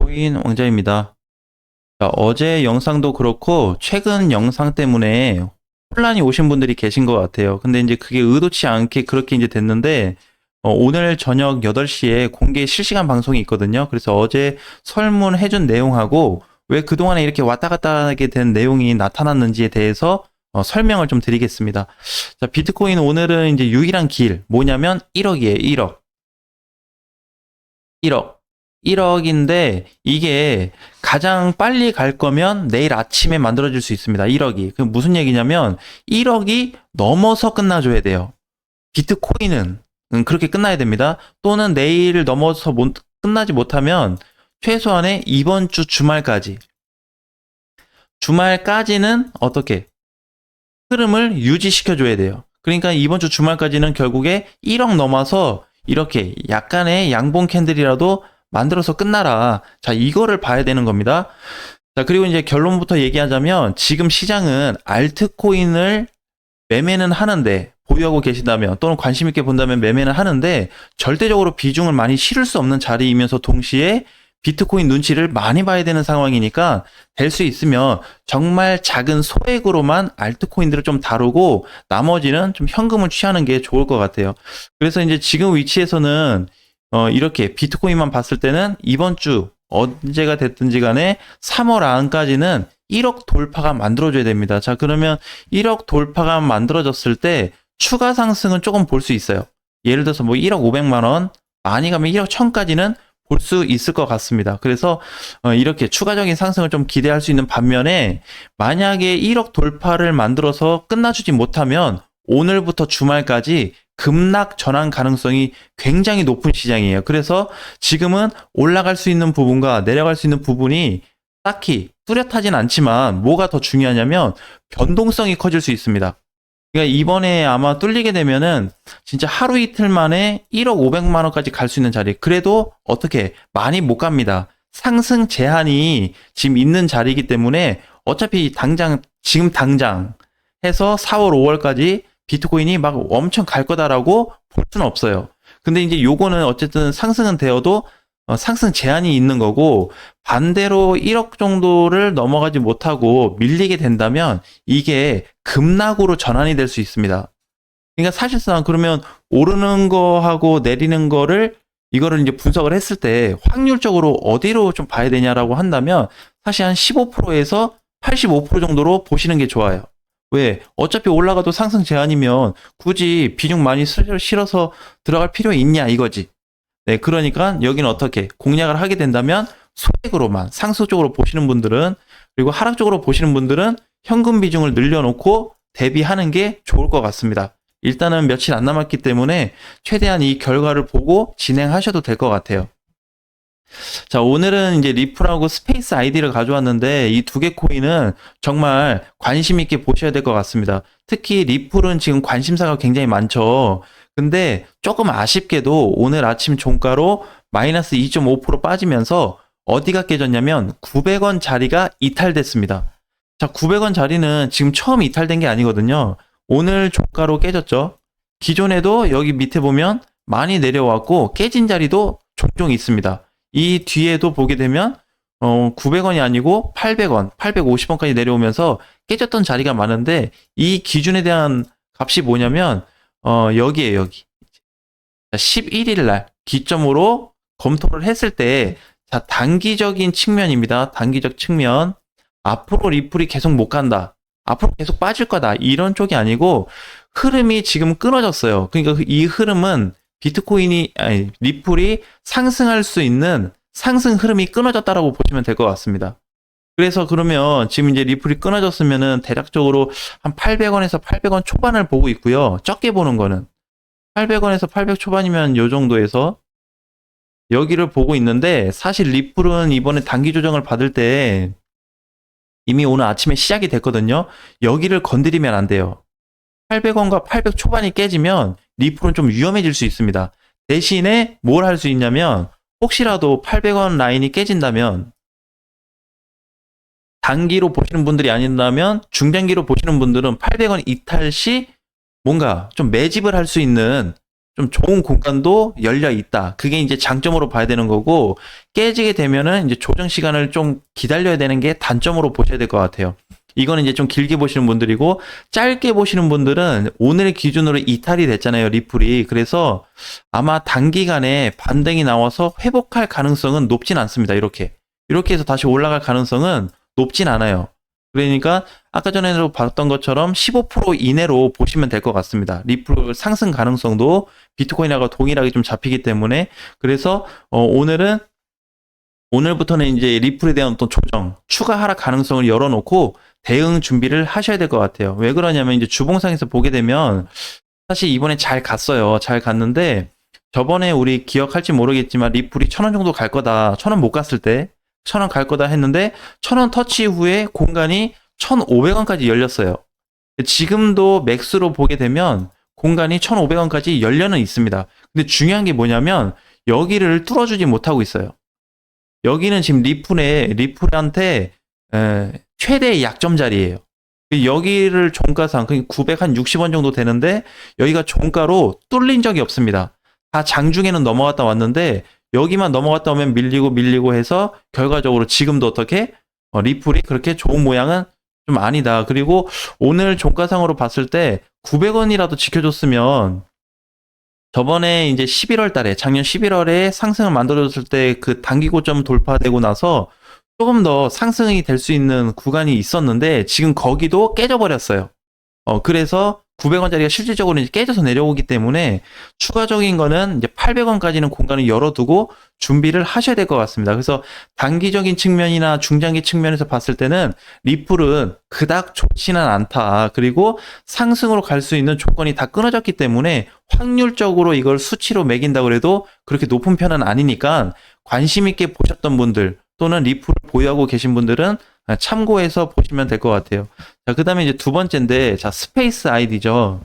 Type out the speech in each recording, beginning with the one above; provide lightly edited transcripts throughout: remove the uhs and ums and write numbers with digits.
비트코인 왕자입니다. 자, 어제 영상도 그렇고 최근 영상 때문에 혼란이 오신 분들이 계신 것 같아요. 근데 이제 그게 의도치 않게 그렇게 이제 됐는데 오늘 저녁 8시에 공개 실시간 방송이 있거든요. 그래서 어제 설문해준 내용하고 왜 그동안에 이렇게 왔다 갔다 하게 된 내용이 나타났는지에 대해서 설명을 좀 드리겠습니다. 자, 비트코인 오늘은 이제 유일한 길 뭐냐면 1억이에요. 1억. 1억. 1억인데 이게 가장 빨리 갈 거면 내일 아침에 만들어질 수 있습니다. 1억이. 그 무슨 얘기냐면 1억이 넘어서 끝나줘야 돼요. 비트코인은 그렇게 끝나야 됩니다. 또는 내일 넘어서 끝나지 못하면 최소한의 이번 주 주말까지. 주말까지는 어떻게? 흐름을 유지시켜줘야 돼요. 그러니까 이번 주 주말까지는 결국에 1억 넘어서 이렇게 약간의 양봉 캔들이라도 만들어서 끝나라. 자, 이거를 봐야 되는 겁니다. 자, 그리고 이제 결론부터 얘기하자면 지금 시장은 알트코인을 매매는 하는데 보유하고 계시다면 또는 관심 있게 본다면 매매는 하는데 절대적으로 비중을 많이 실을 수 없는 자리이면서 동시에 비트코인 눈치를 많이 봐야 되는 상황이니까 될 수 있으면 정말 작은 소액으로만 알트코인들을 좀 다루고 나머지는 좀 현금을 취하는 게 좋을 것 같아요. 그래서 이제 지금 위치에서는 이렇게 비트코인만 봤을 때는 이번 주 언제가 됐든지 간에 3월 안까지는 1억 돌파가 만들어져야 됩니다. 자, 그러면 1억 돌파가 만들어졌을 때 추가 상승은 조금 볼 수 있어요. 예를 들어서 뭐 1억 500만 원, 많이 가면 1억 1000까지는 볼 수 있을 것 같습니다. 그래서 이렇게 추가적인 상승을 좀 기대할 수 있는 반면에 만약에 1억 돌파를 만들어서 끝나주지 못하면 오늘부터 주말까지 급락 전환 가능성이 굉장히 높은 시장이에요. 그래서 지금은 올라갈 수 있는 부분과 내려갈 수 있는 부분이 딱히 뚜렷하진 않지만 뭐가 더 중요하냐면 변동성이 커질 수 있습니다. 그러니까 이번에 아마 뚫리게 되면은 진짜 하루 이틀 만에 1억 500만 원까지 갈 수 있는 자리. 그래도 어떻게 많이 못 갑니다. 상승 제한이 지금 있는 자리이기 때문에 어차피 지금 당장 해서 4월 5월까지 비트코인이 막 엄청 갈 거다라고 볼 수는 없어요. 근데 이제 요거는 어쨌든 상승은 되어도 상승 제한이 있는 거고 반대로 1억 정도를 넘어가지 못하고 밀리게 된다면 이게 급락으로 전환이 될 수 있습니다. 그러니까 사실상 그러면 오르는 거하고 내리는 거를 이거를 이제 분석을 했을 때 확률적으로 어디로 좀 봐야 되냐라고 한다면 사실 한 15%에서 85% 정도로 보시는 게 좋아요. 왜? 어차피 올라가도 상승 제한이면 굳이 비중 많이 실어서 들어갈 필요 있냐 이거지. 네, 그러니까 여기는 어떻게 공략을 하게 된다면 소액으로만 상승 쪽으로 보시는 분들은 그리고 하락 쪽으로 보시는 분들은 현금 비중을 늘려놓고 대비하는 게 좋을 것 같습니다. 일단은 며칠 안 남았기 때문에 최대한 이 결과를 보고 진행하셔도 될 것 같아요. 자, 오늘은 이제 리플하고 스페이스 아이디를 가져왔는데 이 두 개 코인은 정말 관심 있게 보셔야 될 것 같습니다. 특히 리플은 지금 관심사가 굉장히 많죠. 근데 조금 아쉽게도 오늘 아침 종가로 마이너스 2.5% 빠지면서 어디가 깨졌냐면 900원 자리가 이탈됐습니다. 자, 900원 자리는 지금 처음 이탈된 게 아니거든요. 오늘 종가로 깨졌죠. 기존에도 여기 밑에 보면 많이 내려왔고 깨진 자리도 종종 있습니다. 이 뒤에도 보게 되면 900원이 아니고 800원, 850원까지 내려오면서 깨졌던 자리가 많은데 이 기준에 대한 값이 뭐냐면 여기에요, 여기. 11일 날 기점으로 검토를 했을 때 자, 단기적인 측면입니다. 단기적 측면. 앞으로 리플이 계속 못 간다. 앞으로 계속 빠질 거다. 이런 쪽이 아니고 흐름이 지금 끊어졌어요. 그러니까 이 흐름은 리플이 상승할 수 있는 상승 흐름이 끊어졌다라고 보시면 될 것 같습니다. 그래서 그러면 지금 이제 리플이 끊어졌으면은 대략적으로 한 800원에서 800원 초반을 보고 있고요. 적게 보는 거는 800원에서 800 초반이면 요 정도에서 여기를 보고 있는데 사실 리플은 이번에 단기 조정을 받을 때 이미 오늘 아침에 시작이 됐거든요. 여기를 건드리면 안 돼요. 800원과 800 초반이 깨지면 리플은 좀 위험해질 수 있습니다. 대신에 뭘 할 수 있냐면 혹시라도 800원 라인이 깨진다면 단기로 보시는 분들이 아닌다면 중장기로 보시는 분들은 800원 이탈 시 뭔가 좀 매집을 할 수 있는 좀 좋은 공간도 열려 있다. 그게 이제 장점으로 봐야 되는 거고, 깨지게 되면은 이제 조정 시간을 좀 기다려야 되는 게 단점으로 보셔야 될 것 같아요. 이거는 이제 좀 길게 보시는 분들이고, 짧게 보시는 분들은 오늘 기준으로 이탈이 됐잖아요, 리플이. 그래서 아마 단기간에 반등이 나와서 회복할 가능성은 높진 않습니다. 이렇게 해서 다시 올라갈 가능성은 높진 않아요. 그러니까 아까 전에도 봤던 것처럼 15% 이내로 보시면 될 것 같습니다. 리플 상승 가능성도 비트코인하고 동일하게 좀 잡히기 때문에, 그래서 오늘부터는 이제 리플에 대한 어떤 조정, 추가 하락 가능성을 열어놓고 대응 준비를 하셔야 될 것 같아요. 왜 그러냐면 이제 주봉상에서 보게 되면 사실 이번에 잘 갔어요. 잘 갔는데 저번에 우리 기억할지 모르겠지만 리플이 1,000원 정도 갈 거다. 1,000원 못 갔을 때 1,000원 갈 거다 했는데 1,000원 터치 후에 공간이 1,500원까지 열렸어요. 지금도 맥스로 보게 되면 공간이 1,500원까지 열려는 있습니다. 근데 중요한 게 뭐냐면 여기를 뚫어주지 못하고 있어요. 여기는 지금 리플한테 최대의 약점 자리예요. 여기를 종가상 960원 정도 되는데 여기가 종가로 뚫린 적이 없습니다. 다 장중에는 넘어갔다 왔는데 여기만 넘어갔다 오면 밀리고 해서 결과적으로 지금도 어떻게 리플이 그렇게 좋은 모양은 좀 아니다. 그리고 오늘 종가상으로 봤을 때 900원이라도 지켜줬으면 저번에 이제 11월 달에, 작년 11월에 상승을 만들어줬을 때 그 단기 고점 돌파되고 나서 조금 더 상승이 될 수 있는 구간이 있었는데 지금 거기도 깨져버렸어요. 그래서 900원짜리가 실질적으로 이제 깨져서 내려오기 때문에 추가적인 거는 이제 800원까지는 공간을 열어두고 준비를 하셔야 될 것 같습니다. 그래서 단기적인 측면이나 중장기 측면에서 봤을 때는 리플은 그닥 좋지는 않다. 그리고 상승으로 갈 수 있는 조건이 다 끊어졌기 때문에 확률적으로 이걸 수치로 매긴다고 해도 그렇게 높은 편은 아니니까 관심 있게 보셨던 분들 또는 리플을 보유하고 계신 분들은 참고해서 보시면 될 것 같아요. 자, 그 다음에 이제 두 번째인데, 자, 스페이스 아이디죠.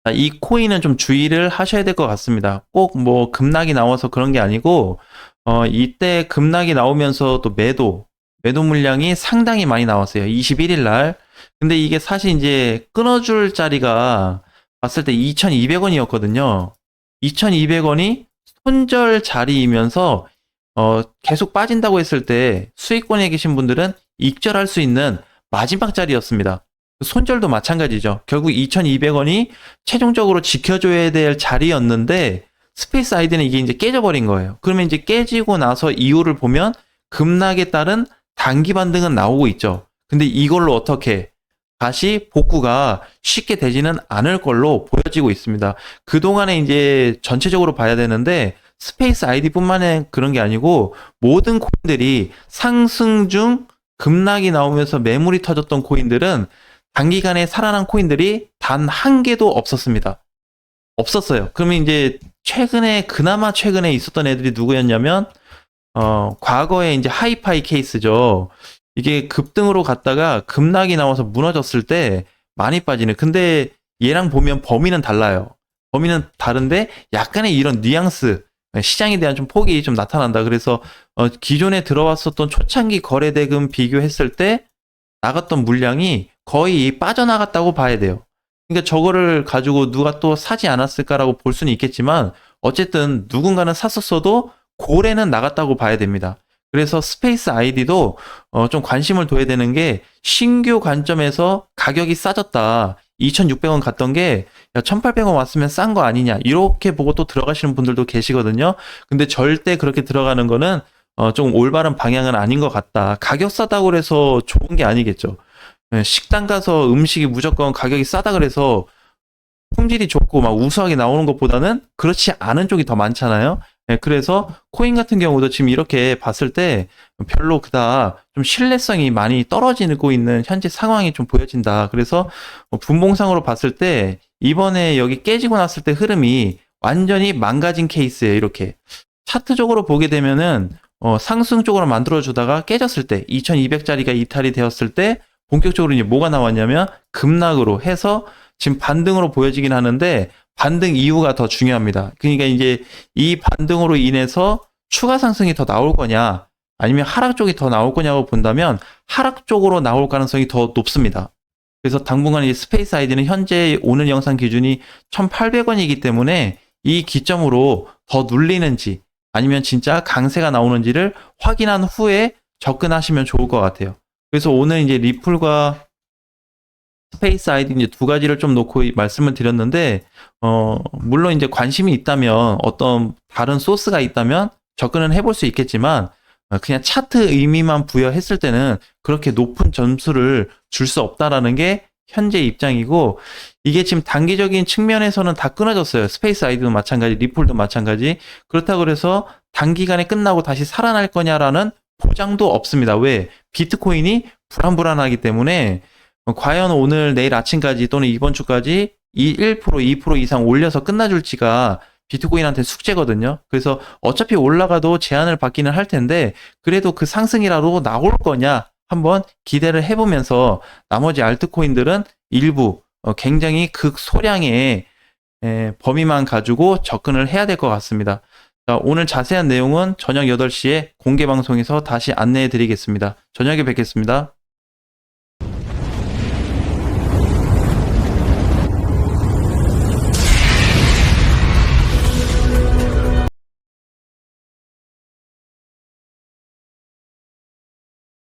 자, 이 코인은 좀 주의를 하셔야 될 것 같습니다. 꼭 뭐 급락이 나와서 그런 게 아니고, 이때 급락이 나오면서 또 매도 물량이 상당히 많이 나왔어요. 21일 날. 근데 이게 사실 이제 끊어줄 자리가 봤을 때 2,200원이었거든요. 2,200원이 손절 자리이면서 계속 빠진다고 했을 때 수익권에 계신 분들은 익절할 수 있는 마지막 자리였습니다. 손절도 마찬가지죠. 결국 2,200원이 최종적으로 지켜줘야 될 자리였는데 스페이스 아이디는 이게 이제 깨져버린 거예요. 그러면 이제 깨지고 나서 이유를 보면 급락에 따른 단기 반등은 나오고 있죠. 근데 이걸로 어떻게 다시 복구가 쉽게 되지는 않을 걸로 보여지고 있습니다. 그동안에 이제 전체적으로 봐야 되는데 스페이스 아이디뿐만 그런 게 아니고 모든 코인들이 상승 중 급락이 나오면서 매물이 터졌던 코인들은 단기간에 살아난 코인들이 단 한 개도 없었습니다. 없었어요. 그러면 이제 그나마 최근에 있었던 애들이 누구였냐면 과거에 이제 하이파이 케이스죠. 이게 급등으로 갔다가 급락이 나와서 무너졌을 때 많이 빠지는. 근데 얘랑 보면 범위는 달라요. 범위는 다른데 약간의 이런 뉘앙스, 시장에 대한 좀 폭이 좀 나타난다. 그래서 기존에 들어왔었던 초창기 거래대금 비교했을 때 나갔던 물량이 거의 빠져나갔다고 봐야 돼요. 그러니까 저거를 가지고 누가 또 사지 않았을까라고 볼 수는 있겠지만 어쨌든 누군가는 샀었어도 고래는 나갔다고 봐야 됩니다. 그래서 스페이스 아이디도 좀 관심을 둬야 되는 게 신규 관점에서 가격이 싸졌다. 2,600원 갔던 게 1,800원 왔으면 싼 거 아니냐 이렇게 보고 또 들어가시는 분들도 계시거든요. 근데 절대 그렇게 들어가는 거는 좀 올바른 방향은 아닌 것 같다. 가격 싸다고 해서 좋은 게 아니겠죠. 식당 가서 음식이 무조건 가격이 싸다 그래서 품질이 좋고 막 우수하게 나오는 것보다는 그렇지 않은 쪽이 더 많잖아요. 그래서 코인 같은 경우도 지금 이렇게 봤을 때 별로 그닥 좀 신뢰성이 많이 떨어지고 있는 현재 상황이 좀 보여진다. 그래서 분봉상으로 봤을 때 이번에 여기 깨지고 났을 때 흐름이 완전히 망가진 케이스예요. 이렇게 차트적으로 보게 되면은 상승 쪽으로 만들어주다가 깨졌을 때 2200짜리가 이탈이 되었을 때 본격적으로 이제 뭐가 나왔냐면 급락으로 해서 지금 반등으로 보여지긴 하는데 반등 이유가 더 중요합니다. 그러니까 이제 이 반등으로 인해서 추가 상승이 더 나올 거냐 아니면 하락 쪽이 더 나올 거냐고 본다면 하락 쪽으로 나올 가능성이 더 높습니다. 그래서 당분간 이 스페이스 아이디는 현재 오늘 영상 기준이 1,800원이기 때문에 이 기점으로 더 눌리는지 아니면 진짜 강세가 나오는지를 확인한 후에 접근하시면 좋을 것 같아요. 그래서 오늘 이제 리플과 스페이스 아이디 이제 두 가지를 좀 놓고 말씀을 드렸는데, 물론 이제 관심이 있다면 어떤 다른 소스가 있다면 접근은 해볼 수 있겠지만, 그냥 차트 의미만 부여했을 때는 그렇게 높은 점수를 줄 수 없다라는 게 현재 입장이고, 이게 지금 단기적인 측면에서는 다 끊어졌어요. 스페이스 아이디도 마찬가지, 리플도 마찬가지. 그렇다고 그래서 단기간에 끝나고 다시 살아날 거냐라는 보장도 없습니다. 왜? 비트코인이 불안불안하기 때문에 과연 오늘 내일 아침까지 또는 이번 주까지 이 1%, 2% 이상 올려서 끝나줄지가 비트코인한테 숙제거든요. 그래서 어차피 올라가도 제한을 받기는 할 텐데 그래도 그 상승이라도 나올 거냐 한번 기대를 해보면서 나머지 알트코인들은 일부 굉장히 극소량의 범위만 가지고 접근을 해야 될 것 같습니다. 자, 오늘 자세한 내용은 저녁 8시에 공개 방송에서 다시 안내해 드리겠습니다. 저녁에 뵙겠습니다.